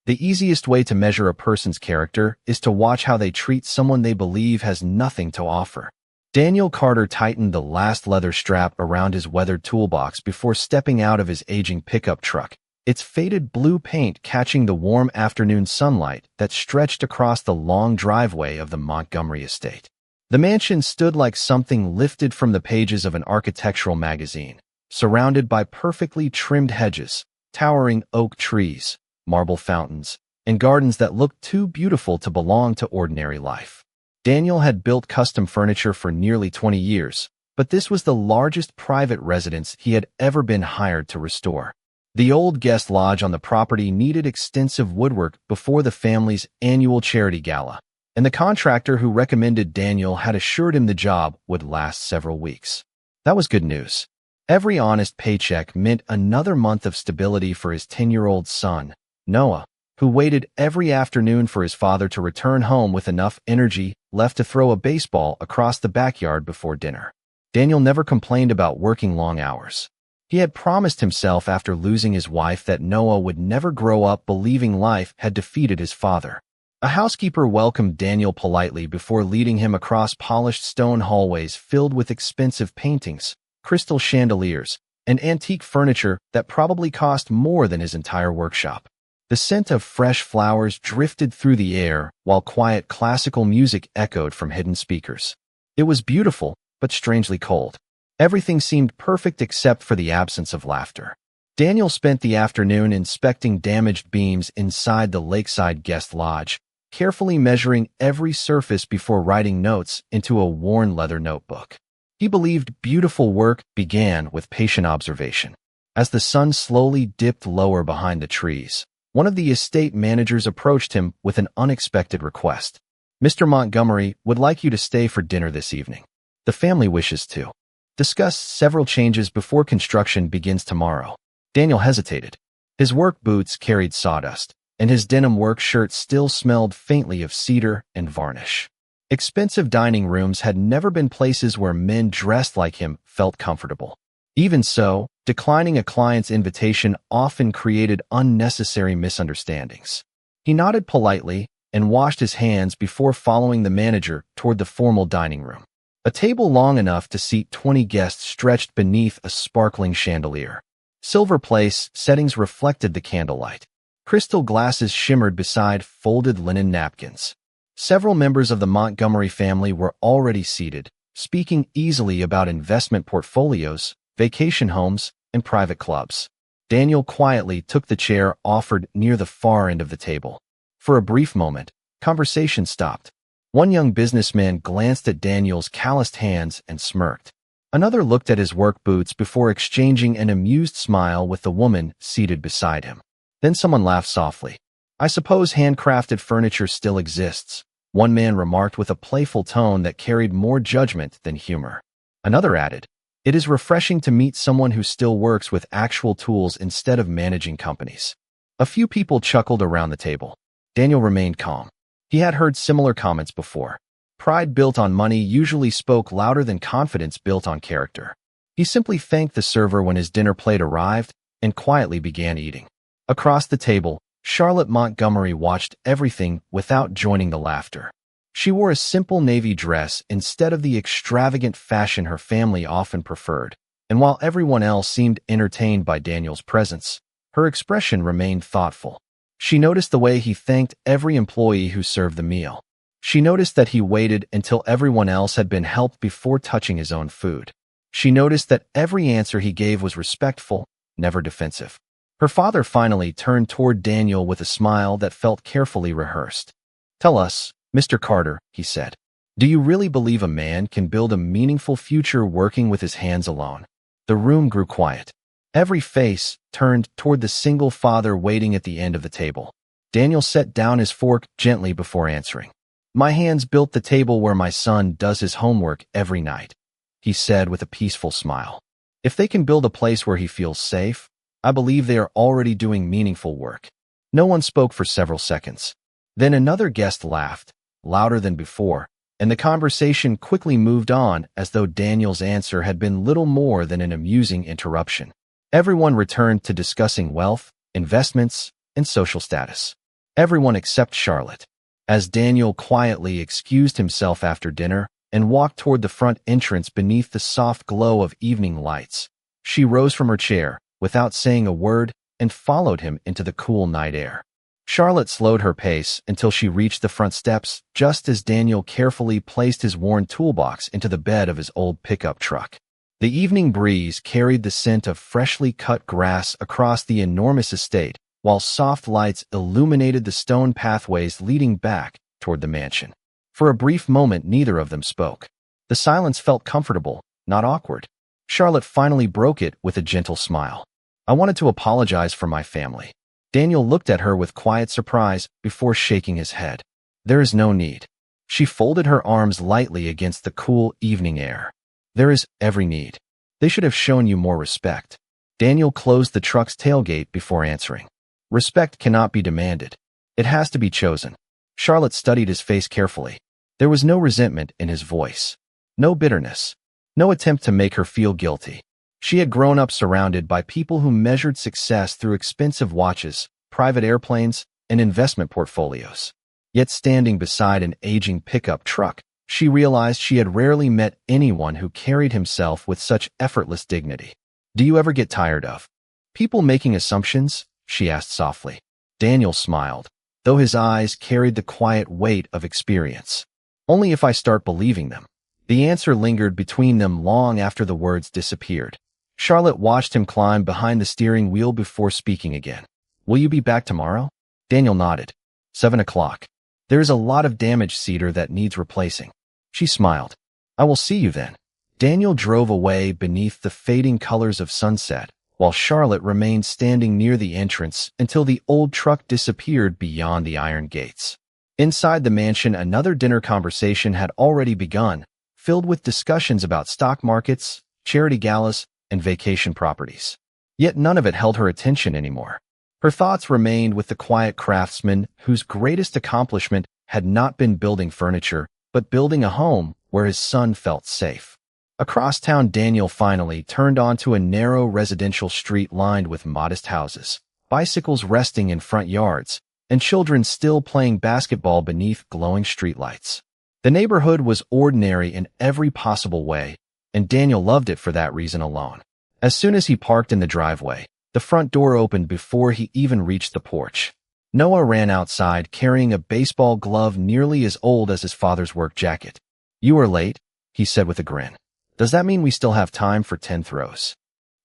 The easiest way to measure a person's character is to watch how they treat someone they believe has nothing to offer. Daniel Carter tightened the last leather strap around his weathered toolbox before stepping out of his aging pickup truck, its faded blue paint catching the warm afternoon sunlight that stretched across the long driveway of the Montgomery estate. The mansion stood like something lifted from the pages of an architectural magazine, surrounded by perfectly trimmed hedges, towering oak trees, marble fountains, and gardens that looked too beautiful to belong to ordinary life. Daniel had built custom furniture for nearly 20 years, but this was the largest private residence he had ever been hired to restore. The old guest lodge on the property needed extensive woodwork before the family's annual charity gala, and the contractor who recommended Daniel had assured him the job would last several weeks. That was good news. Every honest paycheck meant another month of stability for his 10-year-old son, Noah, who waited every afternoon for his father to return home with enough energy left to throw a baseball across the backyard before dinner. Daniel never complained about working long hours. He had promised himself after losing his wife that Noah would never grow up believing life had defeated his father. A housekeeper welcomed Daniel politely before leading him across polished stone hallways filled with expensive paintings, crystal chandeliers, and antique furniture that probably cost more than his entire workshop. The scent of fresh flowers drifted through the air while quiet classical music echoed from hidden speakers. It was beautiful, but strangely cold. Everything seemed perfect except for the absence of laughter. Daniel spent the afternoon inspecting damaged beams inside the lakeside guest lodge, carefully measuring every surface before writing notes into a worn leather notebook. He believed beautiful work began with patient observation. As the sun slowly dipped lower behind the trees, one of the estate managers approached him with an unexpected request. "Mr. Montgomery would like you to stay for dinner this evening. The family wishes to discuss several changes before construction begins tomorrow." Daniel hesitated. His work boots carried sawdust, and his denim work shirt still smelled faintly of cedar and varnish. Expensive dining rooms had never been places where men dressed like him felt comfortable. Even so, declining a client's invitation often created unnecessary misunderstandings. He nodded politely and washed his hands before following the manager toward the formal dining room. A table long enough to seat 20 guests stretched beneath a sparkling chandelier. Silver place settings reflected the candlelight. Crystal glasses shimmered beside folded linen napkins. Several members of the Montgomery family were already seated, speaking easily about investment portfolios, vacation homes, and private clubs. Daniel quietly took the chair offered near the far end of the table. For a brief moment, conversation stopped. One young businessman glanced at Daniel's calloused hands and smirked. Another looked at his work boots before exchanging an amused smile with the woman seated beside him. Then someone laughed softly. "I suppose handcrafted furniture still exists," one man remarked with a playful tone that carried more judgment than humor. Another added, "It is refreshing to meet someone who still works with actual tools instead of managing companies." A few people chuckled around the table. Daniel remained calm. He had heard similar comments before. Pride built on money usually spoke louder than confidence built on character. He simply thanked the server when his dinner plate arrived and quietly began eating. Across the table, Charlotte Montgomery watched everything without joining the laughter. She wore a simple navy dress instead of the extravagant fashion her family often preferred, and while everyone else seemed entertained by Daniel's presence, her expression remained thoughtful. She noticed the way he thanked every employee who served the meal. She noticed that he waited until everyone else had been helped before touching his own food. She noticed that every answer he gave was respectful, never defensive. Her father finally turned toward Daniel with a smile that felt carefully rehearsed. "Tell us, Mr. Carter," he said, "do you really believe a man can build a meaningful future working with his hands alone?" The room grew quiet. Every face turned toward the single father waiting at the end of the table. Daniel set down his fork gently before answering. "My hands built the table where my son does his homework every night," he said with a peaceful smile. "If they can build a place where he feels safe, I believe they are already doing meaningful work." No one spoke for several seconds. Then another guest laughed, louder than before, and the conversation quickly moved on as though Daniel's answer had been little more than an amusing interruption. Everyone returned to discussing wealth, investments, and social status. Everyone except Charlotte. As Daniel quietly excused himself after dinner and walked toward the front entrance beneath the soft glow of evening lights, she rose from her chair, without saying a word, and followed him into the cool night air. Charlotte slowed her pace until she reached the front steps just as Daniel carefully placed his worn toolbox into the bed of his old pickup truck. The evening breeze carried the scent of freshly cut grass across the enormous estate, while soft lights illuminated the stone pathways leading back toward the mansion. For a brief moment, neither of them spoke. The silence felt comfortable, not awkward. Charlotte finally broke it with a gentle smile. "I wanted to apologize for my family." Daniel looked at her with quiet surprise before shaking his head. "There is no need." She folded her arms lightly against the cool evening air. "There is every need. They should have shown you more respect." Daniel closed the truck's tailgate before answering. "Respect cannot be demanded. It has to be chosen." Charlotte studied his face carefully. There was no resentment in his voice. No bitterness. No attempt to make her feel guilty. She had grown up surrounded by people who measured success through expensive watches, private airplanes, and investment portfolios. Yet standing beside an aging pickup truck, she realized she had rarely met anyone who carried himself with such effortless dignity. "Do you ever get tired of people making assumptions?" she asked softly. Daniel smiled, though his eyes carried the quiet weight of experience. "Only if I start believing them." The answer lingered between them long after the words disappeared. Charlotte watched him climb behind the steering wheel before speaking again. "Will you be back tomorrow?" Daniel nodded. 7 o'clock. "There is a lot of damaged cedar that needs replacing." She smiled. "I will see you then." Daniel drove away beneath the fading colors of sunset, while Charlotte remained standing near the entrance until the old truck disappeared beyond the iron gates. Inside the mansion, another dinner conversation had already begun, filled with discussions about stock markets, charity galas, and vacation properties. Yet none of it held her attention anymore. Her thoughts remained with the quiet craftsman whose greatest accomplishment had not been building furniture, but building a home where his son felt safe. Across town, Daniel finally turned onto a narrow residential street lined with modest houses, bicycles resting in front yards, and children still playing basketball beneath glowing streetlights. The neighborhood was ordinary in every possible way, and Daniel loved it for that reason alone. As soon as he parked in the driveway, the front door opened before he even reached the porch. Noah ran outside carrying a baseball glove nearly as old as his father's work jacket. "You are late," he said with a grin. "Does that mean we still have time for 10 throws?"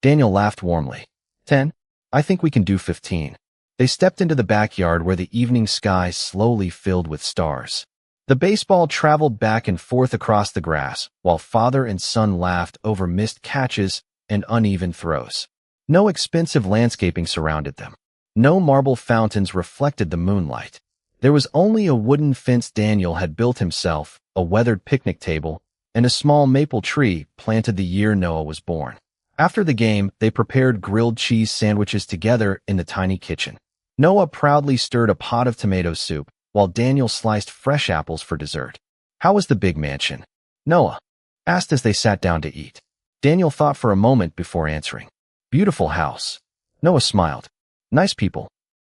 Daniel laughed warmly. 10? I think we can do 15. They stepped into the backyard where the evening sky slowly filled with stars. The baseball traveled back and forth across the grass, while father and son laughed over missed catches and uneven throws. No expensive landscaping surrounded them. No marble fountains reflected the moonlight. There was only a wooden fence Daniel had built himself, a weathered picnic table, and a small maple tree planted the year Noah was born. After the game, they prepared grilled cheese sandwiches together in the tiny kitchen. Noah proudly stirred a pot of tomato soup, while Daniel sliced fresh apples for dessert. "How was the big mansion?" Noah asked as they sat down to eat. Daniel thought for a moment before answering. "Beautiful house." Noah smiled. "Nice people."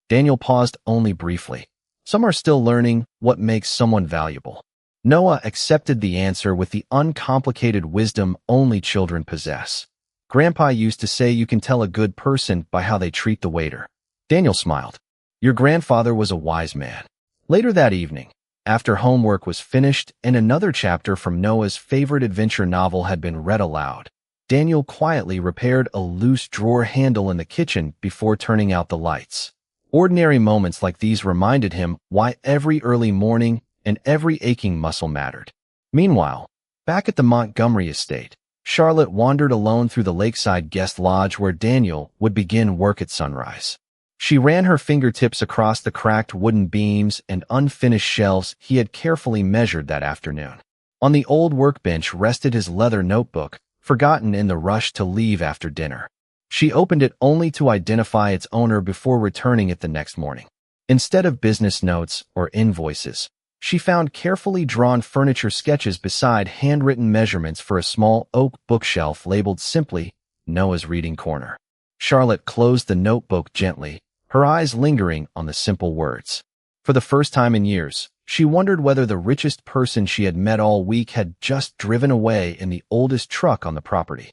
Daniel paused only briefly. "Some are still learning what makes someone valuable." Noah accepted the answer with the uncomplicated wisdom only children possess. "Grandpa used to say you can tell a good person by how they treat the waiter." Daniel smiled. "Your grandfather was a wise man." Later that evening, after homework was finished and another chapter from Noah's favorite adventure novel had been read aloud, Daniel quietly repaired a loose drawer handle in the kitchen before turning out the lights. Ordinary moments like these reminded him why every early morning and every aching muscle mattered. Meanwhile, back at the Montgomery estate, Charlotte wandered alone through the lakeside guest lodge where Daniel would begin work at sunrise. She ran her fingertips across the cracked wooden beams and unfinished shelves he had carefully measured that afternoon. On the old workbench rested his leather notebook, forgotten in the rush to leave after dinner. She opened it only to identify its owner before returning it the next morning. Instead of business notes or invoices, she found carefully drawn furniture sketches beside handwritten measurements for a small oak bookshelf labeled simply, Noah's Reading Corner. Charlotte closed the notebook gently, her eyes lingering on the simple words. For the first time in years, she wondered whether the richest person she had met all week had just driven away in the oldest truck on the property.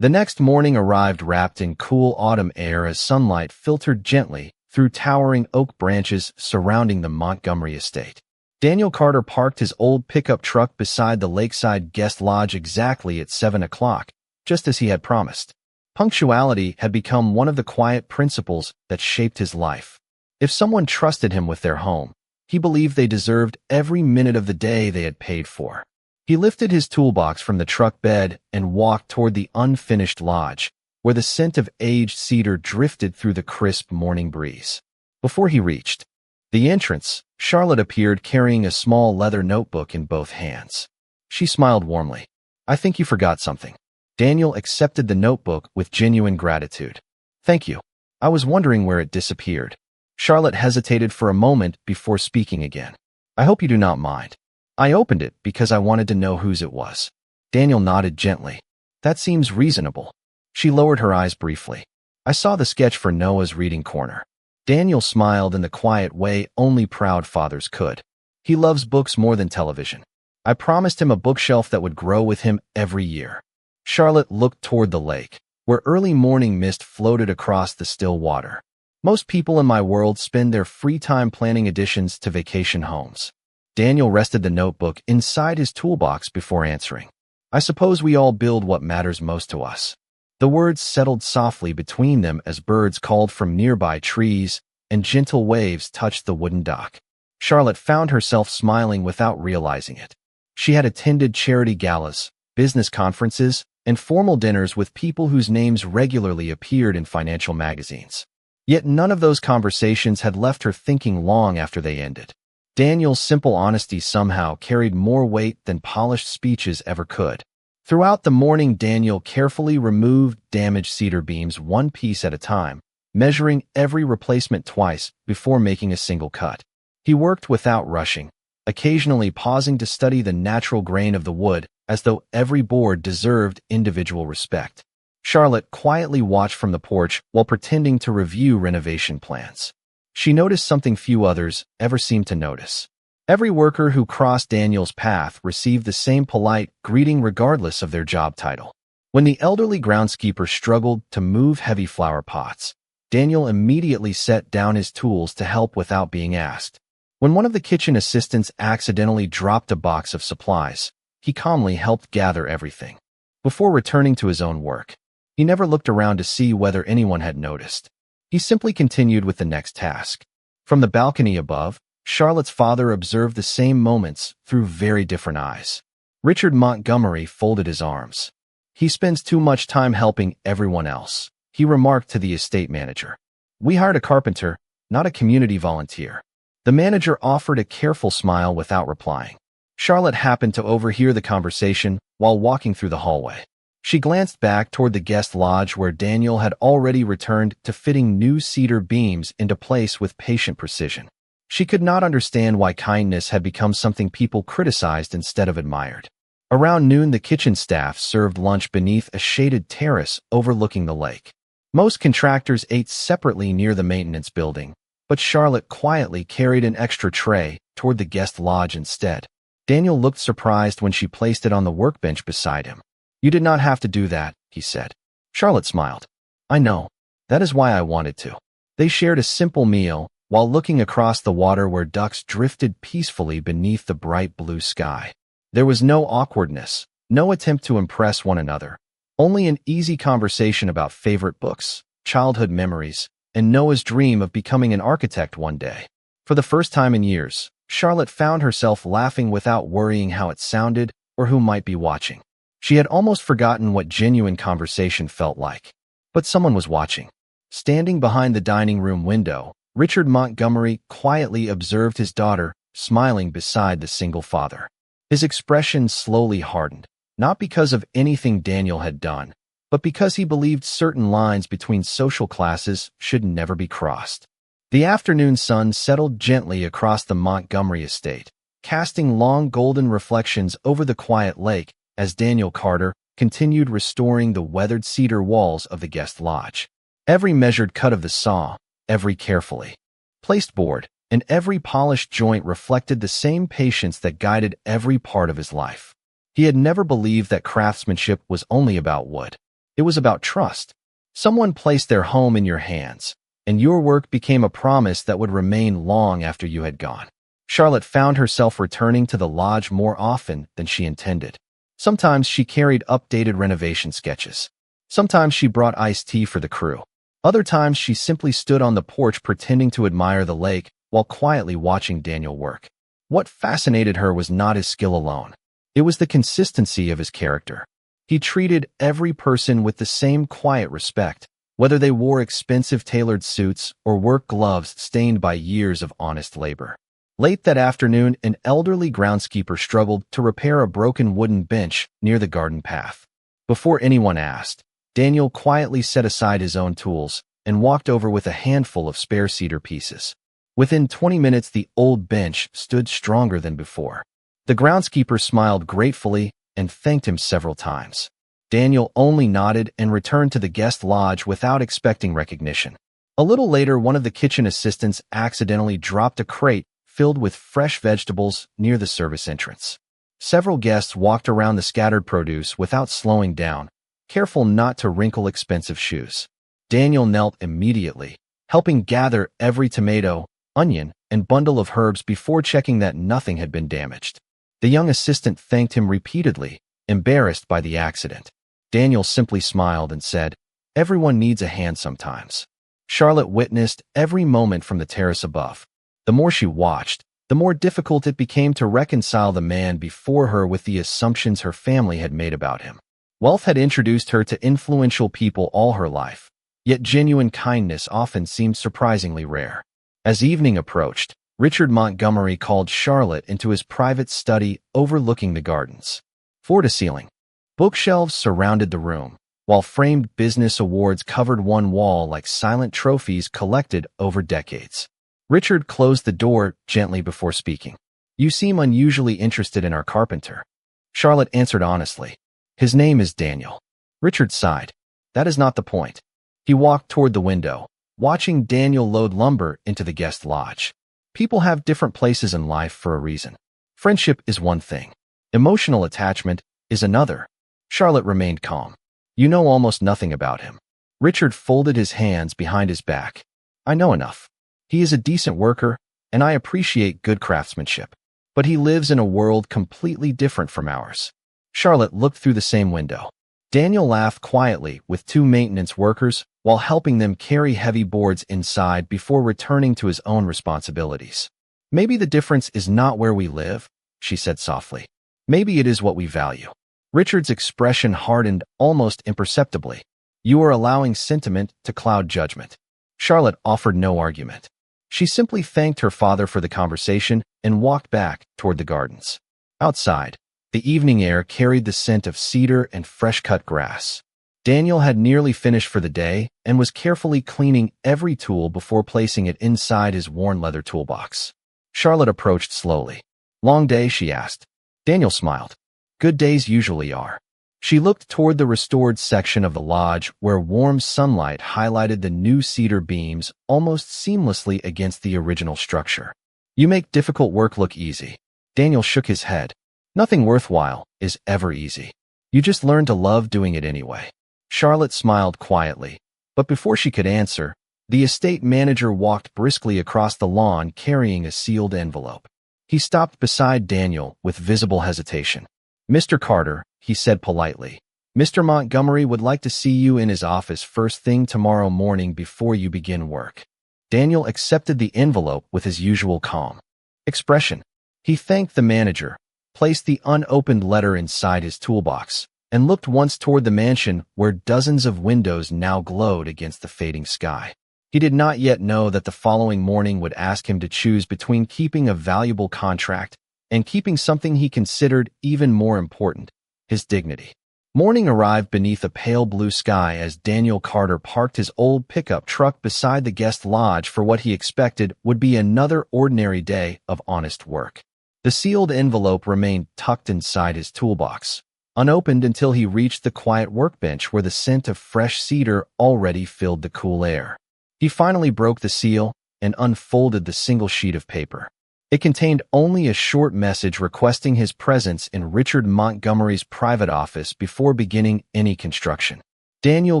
The next morning arrived wrapped in cool autumn air as sunlight filtered gently through towering oak branches surrounding the Montgomery estate. Daniel Carter parked his old pickup truck beside the lakeside guest lodge exactly at 7 o'clock, just as he had promised. Punctuality had become one of the quiet principles that shaped his life. If someone trusted him with their home, he believed they deserved every minute of the day they had paid for. He lifted his toolbox from the truck bed and walked toward the unfinished lodge, where the scent of aged cedar drifted through the crisp morning breeze. Before he reached the entrance, Charlotte appeared carrying a small leather notebook in both hands. She smiled warmly. "I think you forgot something." Daniel accepted the notebook with genuine gratitude. "Thank you. I was wondering where it disappeared." Charlotte hesitated for a moment before speaking again. "I hope you do not mind. I opened it because I wanted to know whose it was." Daniel nodded gently. "That seems reasonable." She lowered her eyes briefly. "I saw the sketch for Noah's reading corner." Daniel smiled in the quiet way only proud fathers could. "He loves books more than television. I promised him a bookshelf that would grow with him every year." Charlotte looked toward the lake, where early morning mist floated across the still water. "Most people in my world spend their free time planning additions to vacation homes." Daniel rested the notebook inside his toolbox before answering. "I suppose we all build what matters most to us." The words settled softly between them as birds called from nearby trees and gentle waves touched the wooden dock. Charlotte found herself smiling without realizing it. She had attended charity galas, business conferences, and formal dinners with people whose names regularly appeared in financial magazines. Yet none of those conversations had left her thinking long after they ended. Daniel's simple honesty somehow carried more weight than polished speeches ever could. Throughout the morning, Daniel carefully removed damaged cedar beams one piece at a time, measuring every replacement twice before making a single cut. He worked without rushing, occasionally pausing to study the natural grain of the wood as though every board deserved individual respect. Charlotte quietly watched from the porch while pretending to review renovation plans. She noticed something few others ever seemed to notice. Every worker who crossed Daniel's path received the same polite greeting regardless of their job title. When the elderly groundskeeper struggled to move heavy flower pots, Daniel immediately set down his tools to help without being asked. When one of the kitchen assistants accidentally dropped a box of supplies, he calmly helped gather everything. Before returning to his own work, he never looked around to see whether anyone had noticed. He simply continued with the next task. From the balcony above, Charlotte's father observed the same moments through very different eyes. Richard Montgomery folded his arms. "He spends too much time helping everyone else," he remarked to the estate manager. "We hired a carpenter, not a community volunteer." The manager offered a careful smile without replying. Charlotte happened to overhear the conversation while walking through the hallway. She glanced back toward the guest lodge where Daniel had already returned to fitting new cedar beams into place with patient precision. She could not understand why kindness had become something people criticized instead of admired. Around noon, the kitchen staff served lunch beneath a shaded terrace overlooking the lake. Most contractors ate separately near the maintenance building, but Charlotte quietly carried an extra tray toward the guest lodge instead. Daniel looked surprised when she placed it on the workbench beside him. "You did not have to do that," he said. Charlotte smiled. "I know. That is why I wanted to." They shared a simple meal while looking across the water where ducks drifted peacefully beneath the bright blue sky. There was no awkwardness, no attempt to impress one another, only an easy conversation about favorite books, childhood memories, and Noah's dream of becoming an architect one day. For the first time in years, Charlotte found herself laughing without worrying how it sounded or who might be watching. She had almost forgotten what genuine conversation felt like. But someone was watching. Standing behind the dining room window, Richard Montgomery quietly observed his daughter, smiling beside the single father. His expression slowly hardened, not because of anything Daniel had done, but because he believed certain lines between social classes should never be crossed. The afternoon sun settled gently across the Montgomery estate, casting long golden reflections over the quiet lake as Daniel Carter continued restoring the weathered cedar walls of the guest lodge. Every measured cut of the saw, every carefully placed board, and every polished joint reflected the same patience that guided every part of his life. He had never believed that craftsmanship was only about wood. It was about trust. Someone placed their home in your hands, and your work became a promise that would remain long after you had gone. Charlotte found herself returning to the lodge more often than she intended. Sometimes she carried updated renovation sketches. Sometimes she brought iced tea for the crew. Other times she simply stood on the porch pretending to admire the lake while quietly watching Daniel work. What fascinated her was not his skill alone. It was the consistency of his character. He treated every person with the same quiet respect, whether they wore expensive tailored suits or work gloves stained by years of honest labor. Late that afternoon, an elderly groundskeeper struggled to repair a broken wooden bench near the garden path. Before anyone asked, Daniel quietly set aside his own tools and walked over with a handful of spare cedar pieces. Within 20 minutes, the old bench stood stronger than before. The groundskeeper smiled gratefully and thanked him several times. Daniel only nodded and returned to the guest lodge without expecting recognition. A little later, one of the kitchen assistants accidentally dropped a crate filled with fresh vegetables near the service entrance. Several guests walked around the scattered produce without slowing down, careful not to wrinkle expensive shoes. Daniel knelt immediately, helping gather every tomato, onion, and bundle of herbs before checking that nothing had been damaged. The young assistant thanked him repeatedly, embarrassed by the accident. Daniel simply smiled and said, "Everyone needs a hand sometimes." Charlotte witnessed every moment from the terrace above. The more she watched, the more difficult it became to reconcile the man before her with the assumptions her family had made about him. Wealth had introduced her to influential people all her life, yet genuine kindness often seemed surprisingly rare. As evening approached, Richard Montgomery called Charlotte into his private study overlooking the gardens. Floor-to-ceiling, bookshelves surrounded the room, while framed business awards covered one wall like silent trophies collected over decades. Richard closed the door gently before speaking. "You seem unusually interested in our carpenter." Charlotte answered honestly. "His name is Daniel." Richard sighed. "That is not the point." He walked toward the window, watching Daniel load lumber into the guest lodge. People have different places in life for a reason. Friendship is one thing. Emotional attachment is another. Charlotte remained calm. "You know almost nothing about him." Richard folded his hands behind his back. "I know enough. He is a decent worker, and I appreciate good craftsmanship. But he lives in a world completely different from ours." Charlotte looked through the same window. Daniel laughed quietly with two maintenance workers while helping them carry heavy boards inside before returning to his own responsibilities. "Maybe the difference is not where we live," she said softly. "Maybe it is what we value." Richard's expression hardened almost imperceptibly. "You are allowing sentiment to cloud judgment." Charlotte offered no argument. She simply thanked her father for the conversation and walked back toward the gardens. Outside, the evening air carried the scent of cedar and fresh-cut grass. Daniel had nearly finished for the day and was carefully cleaning every tool before placing it inside his worn leather toolbox. Charlotte approached slowly. "Long day?" she asked. Daniel smiled. "Good days usually are." She looked toward the restored section of the lodge where warm sunlight highlighted the new cedar beams almost seamlessly against the original structure. "You make difficult work look easy." Daniel shook his head. "Nothing worthwhile is ever easy. You just learn to love doing it anyway." Charlotte smiled quietly, but before she could answer, the estate manager walked briskly across the lawn carrying a sealed envelope. He stopped beside Daniel with visible hesitation. "Mr. Carter," he said politely, "Mr. Montgomery would like to see you in his office first thing tomorrow morning before you begin work." Daniel accepted the envelope with his usual calm expression. He thanked the manager, placed the unopened letter inside his toolbox, and looked once toward the mansion where dozens of windows now glowed against the fading sky. He did not yet know that the following morning would ask him to choose between keeping a valuable contract and keeping something he considered even more important, his dignity. Morning arrived beneath a pale blue sky as Daniel Carter parked his old pickup truck beside the guest lodge for what he expected would be another ordinary day of honest work. The sealed envelope remained tucked inside his toolbox, unopened until he reached the quiet workbench where the scent of fresh cedar already filled the cool air. He finally broke the seal and unfolded the single sheet of paper. It contained only a short message requesting his presence in Richard Montgomery's private office before beginning any construction. Daniel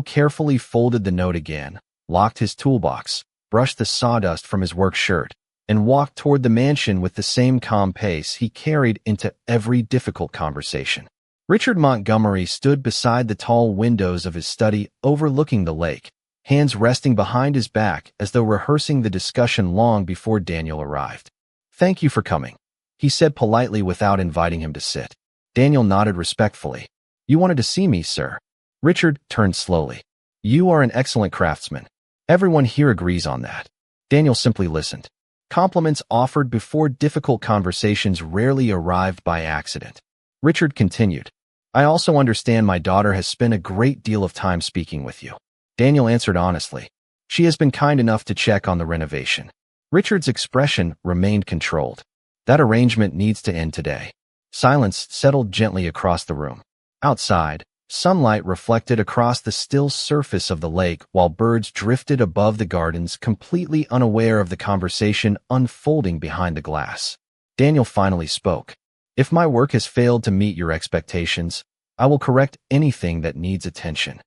carefully folded the note again, locked his toolbox, brushed the sawdust from his work shirt, and walked toward the mansion with the same calm pace he carried into every difficult conversation. Richard Montgomery stood beside the tall windows of his study overlooking the lake, hands resting behind his back as though rehearsing the discussion long before Daniel arrived. "Thank you for coming," he said politely without inviting him to sit. Daniel nodded respectfully. "You wanted to see me, sir?" Richard turned slowly. "You are an excellent craftsman. Everyone here agrees on that." Daniel simply listened. Compliments offered before difficult conversations rarely arrived by accident. Richard continued, "I also understand my daughter has spent a great deal of time speaking with you." Daniel answered honestly. "She has been kind enough to check on the renovation." Richard's expression remained controlled. "That arrangement needs to end today." Silence settled gently across the room. Outside, sunlight reflected across the still surface of the lake while birds drifted above the gardens, completely unaware of the conversation unfolding behind the glass. Daniel finally spoke. "If my work has failed to meet your expectations, I will correct anything that needs attention."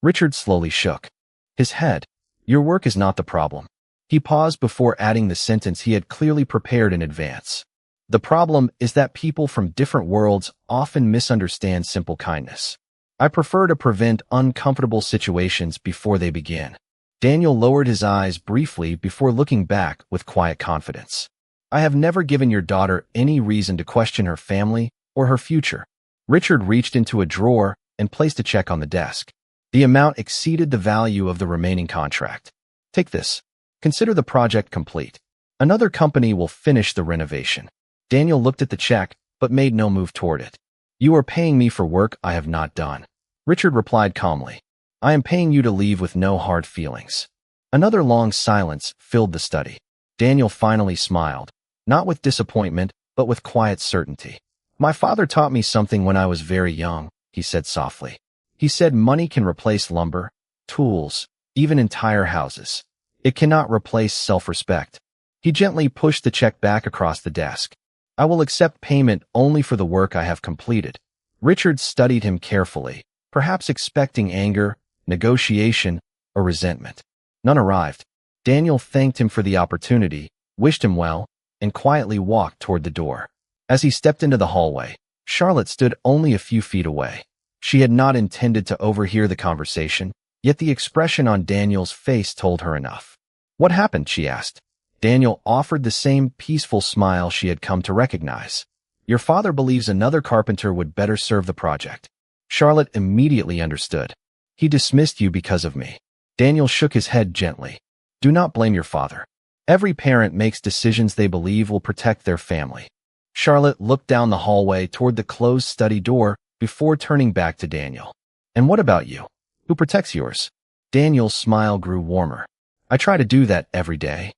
Richard slowly shook his head. "Your work is not the problem." He paused before adding the sentence he had clearly prepared in advance. "The problem is that people from different worlds often misunderstand simple kindness. I prefer to prevent uncomfortable situations before they begin." Daniel lowered his eyes briefly before looking back with quiet confidence. "I have never given your daughter any reason to question her family or her future." Richard reached into a drawer and placed a check on the desk. The amount exceeded the value of the remaining contract. "Take this. Consider the project complete. Another company will finish the renovation." Daniel looked at the check, but made no move toward it. "You are paying me for work I have not done." Richard replied calmly. "I am paying you to leave with no hard feelings." Another long silence filled the study. Daniel finally smiled, not with disappointment, but with quiet certainty. "My father taught me something when I was very young," he said softly. "He said money can replace lumber, tools, even entire houses. It cannot replace self-respect." He gently pushed the check back across the desk. "I will accept payment only for the work I have completed." Richard studied him carefully, perhaps expecting anger, negotiation, or resentment. None arrived. Daniel thanked him for the opportunity, wished him well, and quietly walked toward the door. As he stepped into the hallway, Charlotte stood only a few feet away. She had not intended to overhear the conversation, yet the expression on Daniel's face told her enough. "What happened?" she asked. Daniel offered the same peaceful smile she had come to recognize. "Your father believes another carpenter would better serve the project." Charlotte immediately understood. "He dismissed you because of me." Daniel shook his head gently. "Do not blame your father. Every parent makes decisions they believe will protect their family." Charlotte looked down the hallway toward the closed study door before turning back to Daniel. "And what about you? Who protects yours?" Daniel's smile grew warmer. "I try to do that every day."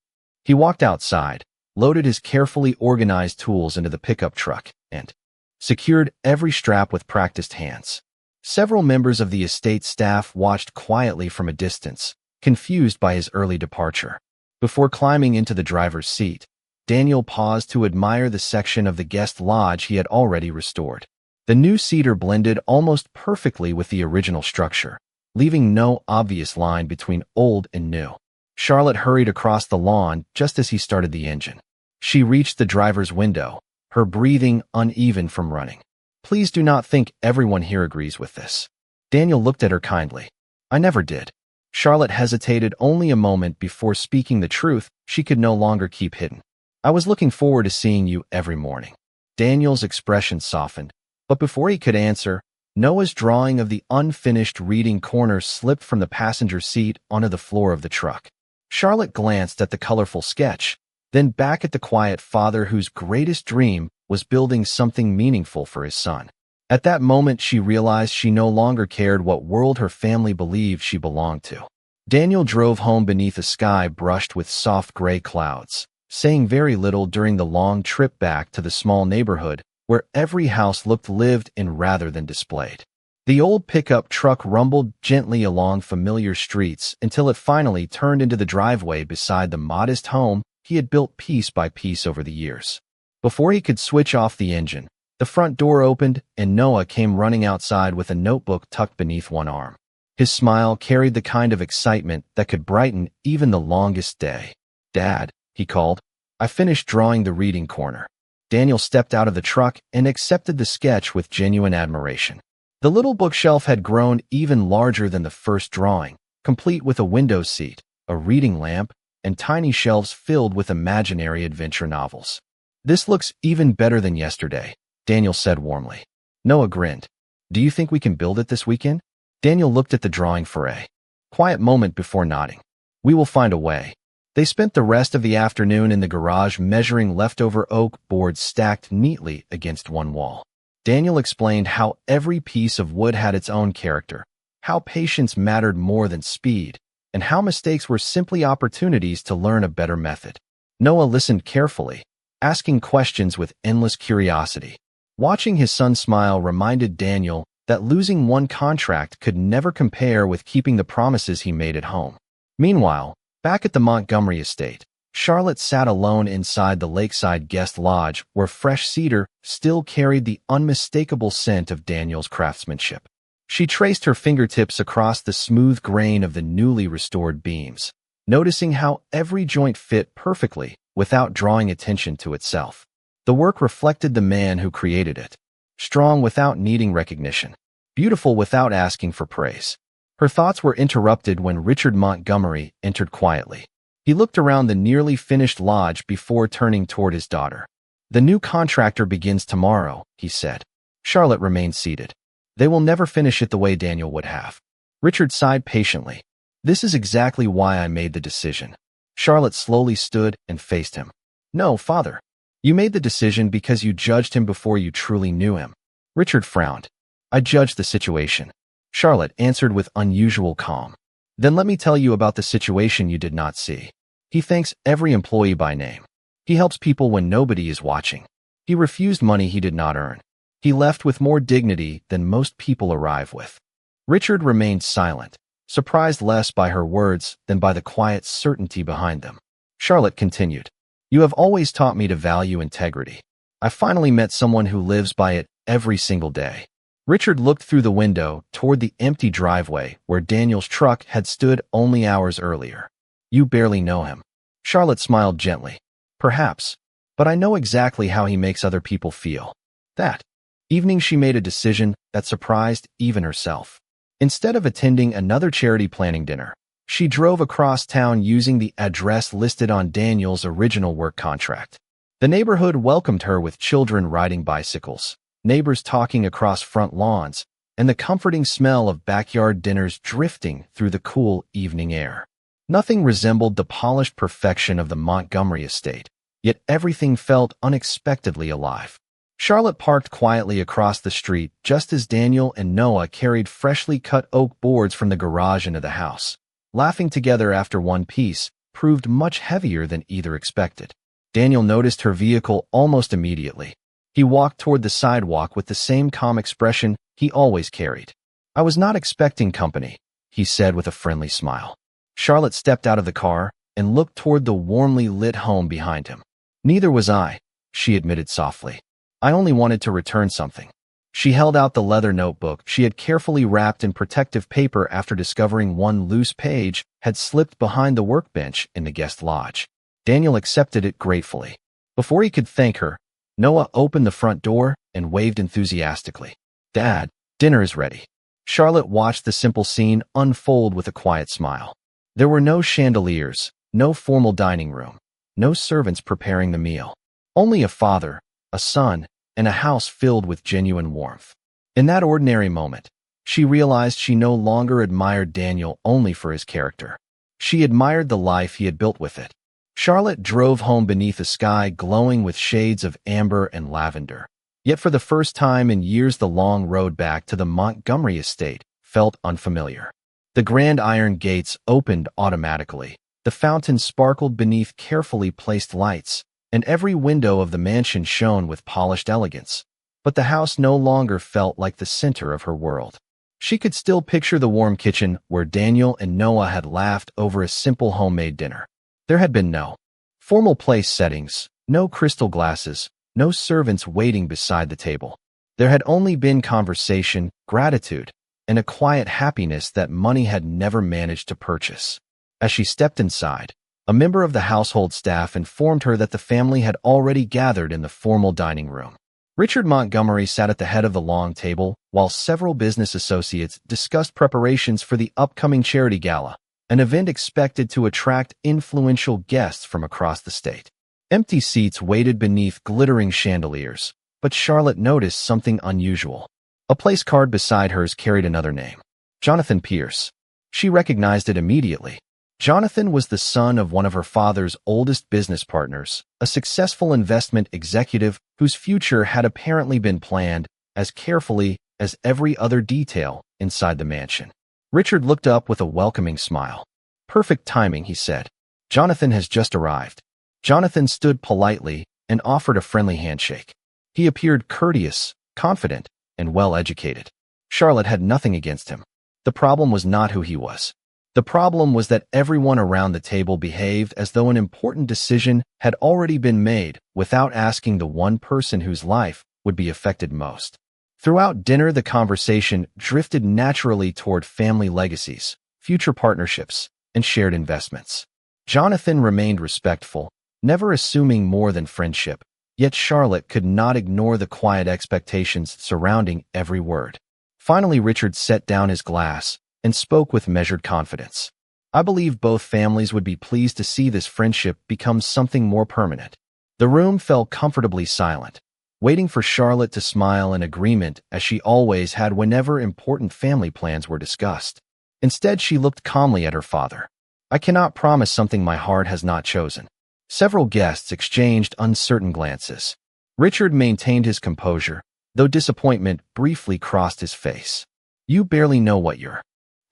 He walked outside, loaded his carefully organized tools into the pickup truck, and secured every strap with practiced hands. Several members of the estate staff watched quietly from a distance, confused by his early departure. Before climbing into the driver's seat, Daniel paused to admire the section of the guest lodge he had already restored. The new cedar blended almost perfectly with the original structure, leaving no obvious line between old and new. Charlotte hurried across the lawn just as he started the engine. She reached the driver's window, her breathing uneven from running. "Please do not think everyone here agrees with this." Daniel looked at her kindly. "I never did." Charlotte hesitated only a moment before speaking the truth she could no longer keep hidden. "I was looking forward to seeing you every morning." Daniel's expression softened, but before he could answer, Noah's drawing of the unfinished reading corner slipped from the passenger seat onto the floor of the truck. Charlotte glanced at the colorful sketch, then back at the quiet father whose greatest dream was building something meaningful for his son. At that moment, she realized she no longer cared what world her family believed she belonged to. Daniel drove home beneath a sky brushed with soft gray clouds, saying very little during the long trip back to the small neighborhood where every house looked lived in rather than displayed. The old pickup truck rumbled gently along familiar streets until it finally turned into the driveway beside the modest home he had built piece by piece over the years. Before he could switch off the engine, the front door opened and Noah came running outside with a notebook tucked beneath one arm. His smile carried the kind of excitement that could brighten even the longest day. "Dad," he called, "I finished drawing the reading corner." Daniel stepped out of the truck and accepted the sketch with genuine admiration. The little bookshelf had grown even larger than the first drawing, complete with a window seat, a reading lamp, and tiny shelves filled with imaginary adventure novels. "This looks even better than yesterday," Daniel said warmly. Noah grinned. "Do you think we can build it this weekend?" Daniel looked at the drawing for a quiet moment before nodding. "We will find a way." They spent the rest of the afternoon in the garage measuring leftover oak boards stacked neatly against one wall. Daniel explained how every piece of wood had its own character, how patience mattered more than speed, and how mistakes were simply opportunities to learn a better method. Noah listened carefully, asking questions with endless curiosity. Watching his son smile reminded Daniel that losing one contract could never compare with keeping the promises he made at home. Meanwhile, back at the Montgomery estate, Charlotte sat alone inside the lakeside guest lodge where fresh cedar still carried the unmistakable scent of Daniel's craftsmanship. She traced her fingertips across the smooth grain of the newly restored beams, noticing how every joint fit perfectly without drawing attention to itself. The work reflected the man who created it. Strong without needing recognition, beautiful without asking for praise. Her thoughts were interrupted when Richard Montgomery entered quietly. He looked around the nearly finished lodge before turning toward his daughter. "The new contractor begins tomorrow," he said. Charlotte remained seated. "They will never finish it the way Daniel would have." Richard sighed patiently. "This is exactly why I made the decision." Charlotte slowly stood and faced him. "No, father. You made the decision because you judged him before you truly knew him." Richard frowned. "I judged the situation," Charlotte answered with unusual calm. "Then let me tell you about the situation you did not see. He thanks every employee by name. He helps people when nobody is watching. He refused money he did not earn. He left with more dignity than most people arrive with." Richard remained silent, surprised less by her words than by the quiet certainty behind them. Charlotte continued, "You have always taught me to value integrity. I finally met someone who lives by it every single day." Richard looked through the window toward the empty driveway where Daniel's truck had stood only hours earlier. "You barely know him." Charlotte smiled gently. "Perhaps, but I know exactly how he makes other people feel." That evening she made a decision that surprised even herself. Instead of attending another charity planning dinner, she drove across town using the address listed on Daniel's original work contract. The neighborhood welcomed her with children riding bicycles, neighbors talking across front lawns, and the comforting smell of backyard dinners drifting through the cool evening air. Nothing resembled the polished perfection of the Montgomery estate, yet everything felt unexpectedly alive. Charlotte parked quietly across the street just as Daniel and Noah carried freshly cut oak boards from the garage into the house. Laughing together after one piece proved much heavier than either expected. Daniel noticed her vehicle almost immediately. He walked toward the sidewalk with the same calm expression he always carried. "I was not expecting company," he said with a friendly smile. Charlotte stepped out of the car and looked toward the warmly lit home behind him. "Neither was I," she admitted softly. "I only wanted to return something." She held out the leather notebook she had carefully wrapped in protective paper after discovering one loose page had slipped behind the workbench in the guest lodge. Daniel accepted it gratefully. Before he could thank her, Noah opened the front door and waved enthusiastically. "Dad, dinner is ready." Charlotte watched the simple scene unfold with a quiet smile. There were no chandeliers, no formal dining room, no servants preparing the meal. Only a father, a son, and a house filled with genuine warmth. In that ordinary moment, she realized she no longer admired Daniel only for his character. She admired the life he had built with it. Charlotte drove home beneath a sky glowing with shades of amber and lavender. Yet for the first time in years the long road back to the Montgomery estate felt unfamiliar. The grand iron gates opened automatically. The fountain sparkled beneath carefully placed lights, and every window of the mansion shone with polished elegance. But the house no longer felt like the center of her world. She could still picture the warm kitchen where Daniel and Noah had laughed over a simple homemade dinner. There had been no formal place settings, no crystal glasses, no servants waiting beside the table. There had only been conversation, gratitude, and a quiet happiness that money had never managed to purchase. As she stepped inside, a member of the household staff informed her that the family had already gathered in the formal dining room. Richard Montgomery sat at the head of the long table while several business associates discussed preparations for the upcoming charity gala, an event expected to attract influential guests from across the state. Empty seats waited beneath glittering chandeliers, but Charlotte noticed something unusual. A place card beside hers carried another name, Jonathan Pierce. She recognized it immediately. Jonathan was the son of one of her father's oldest business partners, a successful investment executive whose future had apparently been planned as carefully as every other detail inside the mansion. Richard looked up with a welcoming smile. "Perfect timing," he said. "Jonathan has just arrived." Jonathan stood politely and offered a friendly handshake. He appeared courteous, confident, and well-educated. Charlotte had nothing against him. The problem was not who he was. The problem was that everyone around the table behaved as though an important decision had already been made without asking the one person whose life would be affected most. Throughout dinner, the conversation drifted naturally toward family legacies, future partnerships, and shared investments. Jonathan remained respectful, never assuming more than friendship, yet Charlotte could not ignore the quiet expectations surrounding every word. Finally, Richard set down his glass and spoke with measured confidence. "I believe both families would be pleased to see this friendship become something more permanent." The room fell comfortably silent, waiting for Charlotte to smile in agreement as she always had whenever important family plans were discussed. Instead, she looked calmly at her father. "I cannot promise something my heart has not chosen." Several guests exchanged uncertain glances. Richard maintained his composure, though disappointment briefly crossed his face. "You barely know what your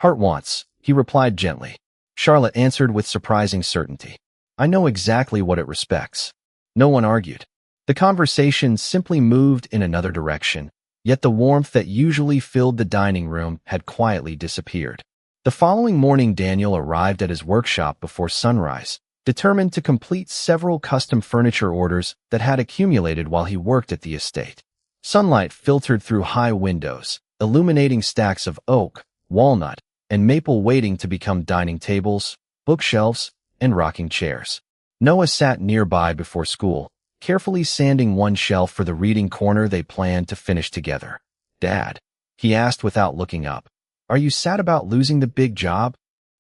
heart wants," he replied gently. Charlotte answered with surprising certainty. "I know exactly what it respects." No one argued. The conversation simply moved in another direction, yet the warmth that usually filled the dining room had quietly disappeared. The following morning, Daniel arrived at his workshop before sunrise, determined to complete several custom furniture orders that had accumulated while he worked at the estate. Sunlight filtered through high windows, illuminating stacks of oak, walnut, and maple waiting to become dining tables, bookshelves, and rocking chairs. Noah sat nearby before school, carefully sanding one shelf for the reading corner they planned to finish together. "Dad," he asked without looking up, "are you sad about losing the big job?"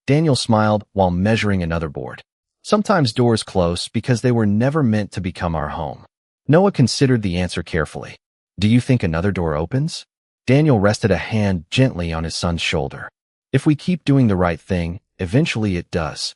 Daniel smiled while measuring another board. "Sometimes doors close because they were never meant to become our home." Noah considered the answer carefully. "Do you think another door opens?" Daniel rested a hand gently on his son's shoulder. "If we keep doing the right thing, eventually it does."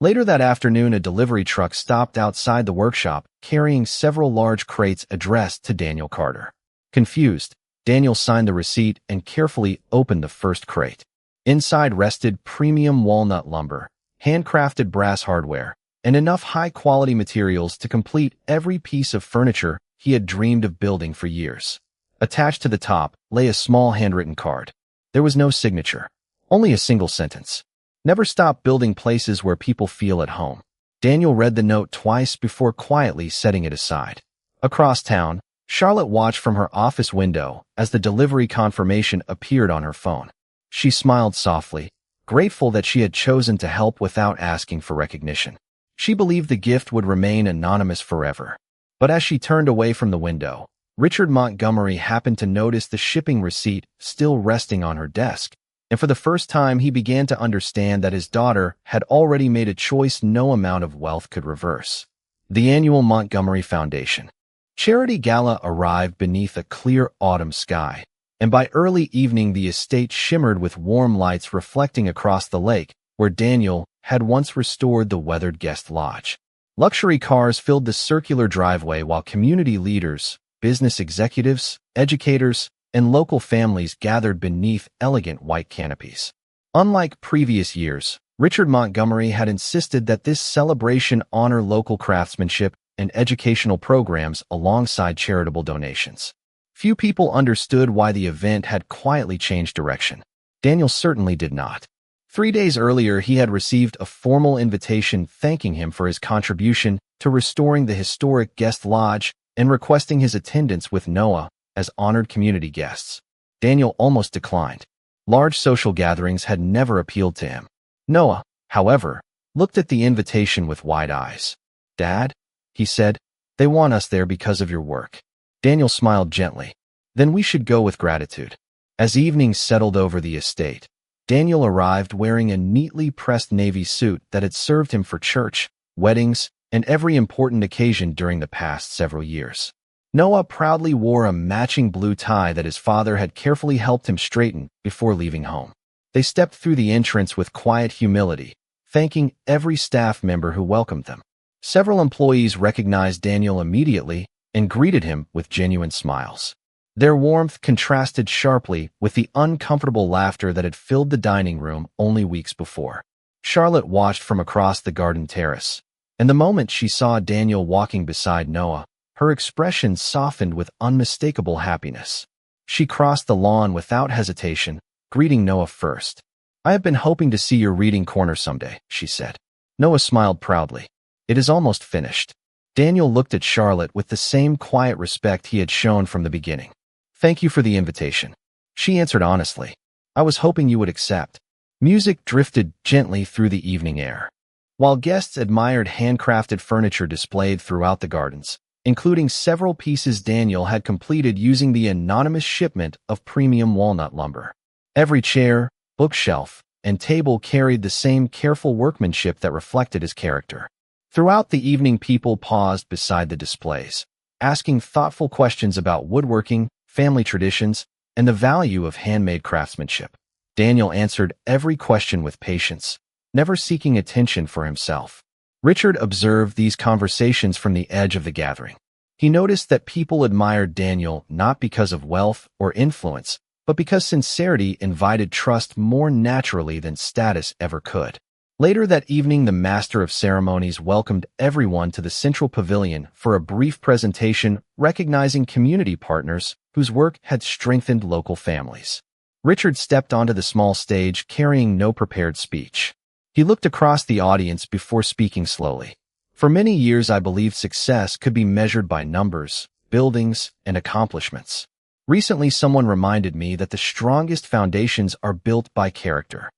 Later that afternoon, a delivery truck stopped outside the workshop, carrying several large crates addressed to Daniel Carter. Confused, Daniel signed the receipt and carefully opened the first crate. Inside rested premium walnut lumber, handcrafted brass hardware, and enough high-quality materials to complete every piece of furniture he had dreamed of building for years. Attached to the top lay a small handwritten card. There was no signature, only a single sentence. "Never stop building places where people feel at home." Daniel read the note twice before quietly setting it aside. Across town, Charlotte watched from her office window as the delivery confirmation appeared on her phone. She smiled softly, grateful that she had chosen to help without asking for recognition. She believed the gift would remain anonymous forever. But as she turned away from the window, Richard Montgomery happened to notice the shipping receipt still resting on her desk, and for the first time he began to understand that his daughter had already made a choice no amount of wealth could reverse. The annual Montgomery Foundation Charity Gala arrived beneath a clear autumn sky, and by early evening the estate shimmered with warm lights reflecting across the lake where Daniel had once restored the weathered guest lodge. Luxury cars filled the circular driveway while community leaders, business executives, educators, and local families gathered beneath elegant white canopies. Unlike previous years, Richard Montgomery had insisted that this celebration honor local craftsmanship and educational programs alongside charitable donations. Few people understood why the event had quietly changed direction. Daniel certainly did not. 3 days earlier, he had received a formal invitation thanking him for his contribution to restoring the historic guest lodge and requesting his attendance with Noah as honored community guests. Daniel almost declined. Large social gatherings had never appealed to him. Noah, however, looked at the invitation with wide eyes. "Dad," he said, "they want us there because of your work." Daniel smiled gently. "Then we should go with gratitude." As evening settled over the estate, Daniel arrived wearing a neatly pressed navy suit that had served him for church, weddings, and every important occasion during the past several years. Noah proudly wore a matching blue tie that his father had carefully helped him straighten before leaving home. They stepped through the entrance with quiet humility, thanking every staff member who welcomed them. Several employees recognized Daniel immediately and greeted him with genuine smiles. Their warmth contrasted sharply with the uncomfortable laughter that had filled the dining room only weeks before. Charlotte watched from across the garden terrace, and the moment she saw Daniel walking beside Noah, her expression softened with unmistakable happiness. She crossed the lawn without hesitation, greeting Noah first. "I have been hoping to see your reading corner someday," she said. Noah smiled proudly. "It is almost finished." Daniel looked at Charlotte with the same quiet respect he had shown from the beginning. "Thank you for the invitation," she answered honestly. "I was hoping you would accept." Music drifted gently through the evening air, while guests admired handcrafted furniture displayed throughout the gardens, including several pieces Daniel had completed using the anonymous shipment of premium walnut lumber. Every chair, bookshelf, and table carried the same careful workmanship that reflected his character. Throughout the evening, people paused beside the displays, asking thoughtful questions about woodworking, family traditions, and the value of handmade craftsmanship. Daniel answered every question with patience, never seeking attention for himself. Richard observed these conversations from the edge of the gathering. He noticed that people admired Daniel not because of wealth or influence, but because sincerity invited trust more naturally than status ever could. Later that evening, the master of ceremonies welcomed everyone to the central pavilion for a brief presentation recognizing community partners whose work had strengthened local families. Richard stepped onto the small stage carrying no prepared speech. He looked across the audience before speaking slowly. "For many years, I believed success could be measured by numbers, buildings, and accomplishments. Recently, someone reminded me that the strongest foundations are built by character."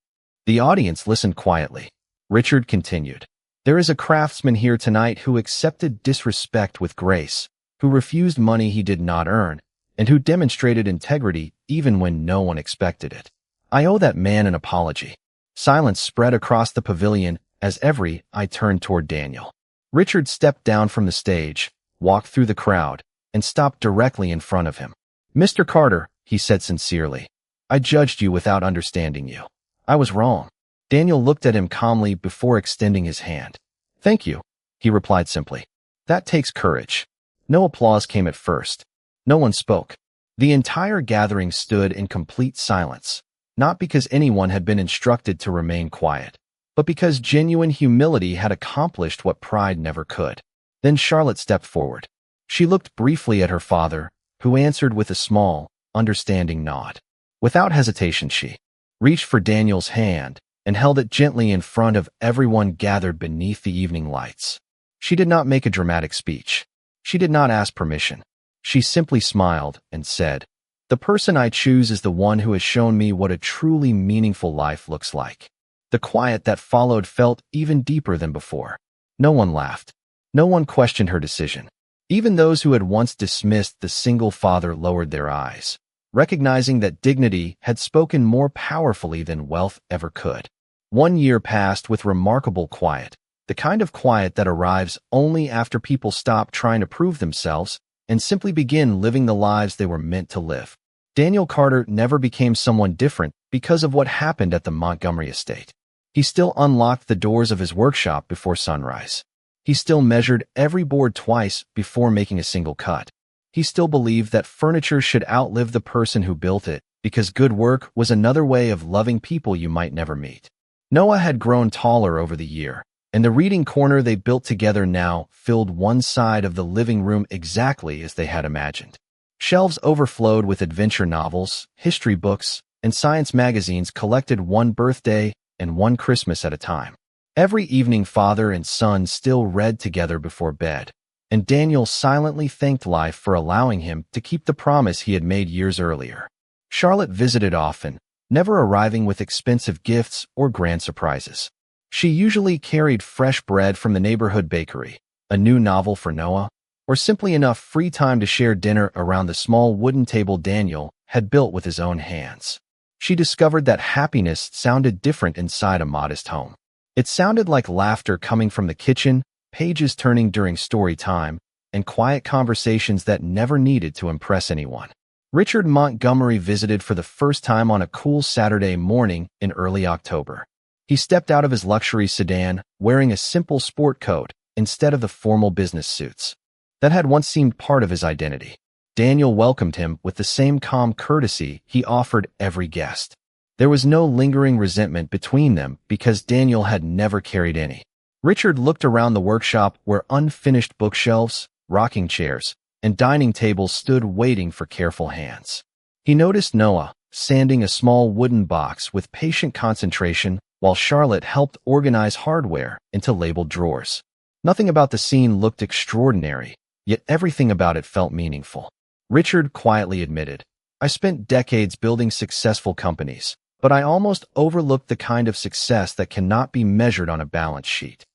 The audience listened quietly. Richard continued, "There is a craftsman here tonight who accepted disrespect with grace, who refused money he did not earn, and who demonstrated integrity even when no one expected it. I owe that man an apology." Silence spread across the pavilion as every eye turned toward Daniel. Richard stepped down from the stage, walked through the crowd, and stopped directly in front of him. "Mr. Carter," he said sincerely, "I judged you without understanding you. I was wrong." Daniel looked at him calmly before extending his hand. "Thank you," he replied simply. "That takes courage." No applause came at first. No one spoke. The entire gathering stood in complete silence, not because anyone had been instructed to remain quiet, but because genuine humility had accomplished what pride never could. Then Charlotte stepped forward. She looked briefly at her father, who answered with a small, understanding nod. Without hesitation, she reached for Daniel's hand and held it gently in front of everyone gathered beneath the evening lights. She did not make a dramatic speech. She did not ask permission. She simply smiled and said, "The person I choose is the one who has shown me what a truly meaningful life looks like." The quiet that followed felt even deeper than before. No one laughed. No one questioned her decision. Even those who had once dismissed the single father lowered their eyes, recognizing that dignity had spoken more powerfully than wealth ever could. 1 year passed with remarkable quiet, the kind of quiet that arrives only after people stop trying to prove themselves and simply begin living the lives they were meant to live. Daniel Carter never became someone different because of what happened at the Montgomery estate. He still unlocked the doors of his workshop before sunrise. He still measured every board twice before making a single cut. He still believed that furniture should outlive the person who built it, because good work was another way of loving people you might never meet. Noah had grown taller over the year, and the reading corner they built together now filled one side of the living room exactly as they had imagined. Shelves overflowed with adventure novels, history books, and science magazines collected one birthday and one Christmas at a time. Every evening, father and son still read together before bed, and Daniel silently thanked life for allowing him to keep the promise he had made years earlier. Charlotte visited often, never arriving with expensive gifts or grand surprises. She usually carried fresh bread from the neighborhood bakery, a new novel for Noah, or simply enough free time to share dinner around the small wooden table Daniel had built with his own hands. She discovered that happiness sounded different inside a modest home. It sounded like laughter coming from the kitchen, pages turning during story time, and quiet conversations that never needed to impress anyone. Richard Montgomery visited for the first time on a cool Saturday morning in early October. He stepped out of his luxury sedan, wearing a simple sport coat instead of the formal business suits that had once seemed part of his identity. Daniel welcomed him with the same calm courtesy he offered every guest. There was no lingering resentment between them because Daniel had never carried any. Richard looked around the workshop where unfinished bookshelves, rocking chairs, and dining tables stood waiting for careful hands. He noticed Noah sanding a small wooden box with patient concentration while Charlotte helped organize hardware into labeled drawers. Nothing about the scene looked extraordinary, yet everything about it felt meaningful. Richard quietly admitted, "I spent decades building successful companies, but I almost overlooked the kind of success that cannot be measured on a balance sheet."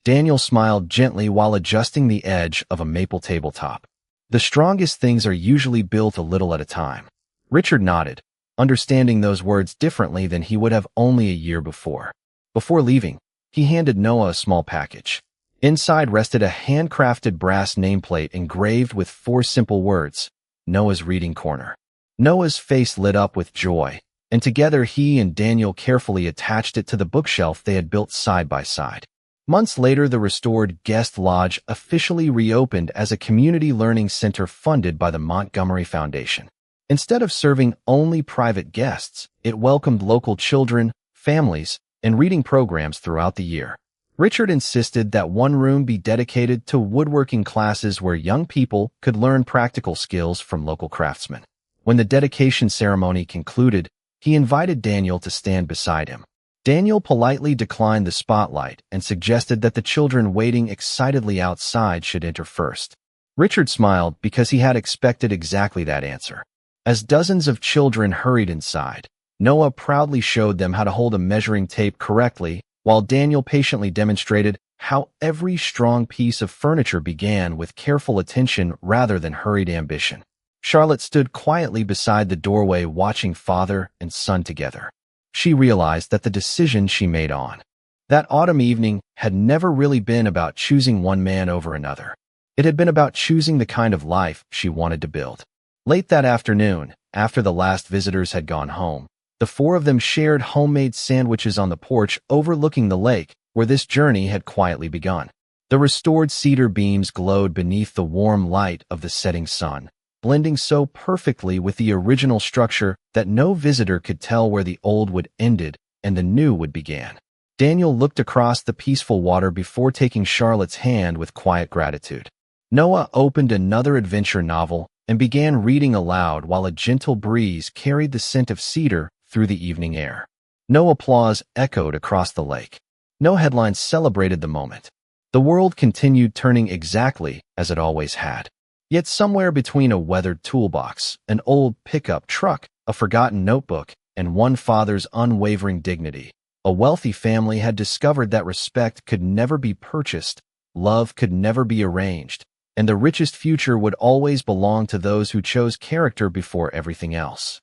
Daniel smiled gently while adjusting the edge of a maple tabletop. "The strongest things are usually built a little at a time." Richard nodded, understanding those words differently than he would have only a year before. Before leaving, he handed Noah a small package. Inside rested a handcrafted brass nameplate engraved with 4 simple words, "Noah's Reading Corner." Noah's face lit up with joy, and together he and Daniel carefully attached it to the bookshelf they had built side by side. Months later, the restored guest lodge officially reopened as a community learning center funded by the Montgomery Foundation. Instead of serving only private guests, it welcomed local children, families, and reading programs throughout the year. Richard insisted that one room be dedicated to woodworking classes where young people could learn practical skills from local craftsmen. When the dedication ceremony concluded, he invited Daniel to stand beside him. Daniel politely declined the spotlight and suggested that the children waiting excitedly outside should enter first. Richard smiled because he had expected exactly that answer. As dozens of children hurried inside, Noah proudly showed them how to hold a measuring tape correctly, while Daniel patiently demonstrated how every strong piece of furniture began with careful attention rather than hurried ambition. Charlotte stood quietly beside the doorway watching father and son together. She realized that the decision she made on that autumn evening had never really been about choosing one man over another. It had been about choosing the kind of life she wanted to build. Late that afternoon, after the last visitors had gone home, the 4 of them shared homemade sandwiches on the porch overlooking the lake where this journey had quietly begun. The restored cedar beams glowed beneath the warm light of the setting sun, blending so perfectly with the original structure that no visitor could tell where the old would ended and the new would begin. Daniel looked across the peaceful water before taking Charlotte's hand with quiet gratitude. Noah opened another adventure novel and began reading aloud while a gentle breeze carried the scent of cedar through the evening air. No applause echoed across the lake. No headlines celebrated the moment. The world continued turning exactly as it always had. Yet somewhere between a weathered toolbox, an old pickup truck, a forgotten notebook, and one father's unwavering dignity, a wealthy family had discovered that respect could never be purchased, love could never be arranged, and the richest future would always belong to those who chose character before everything else.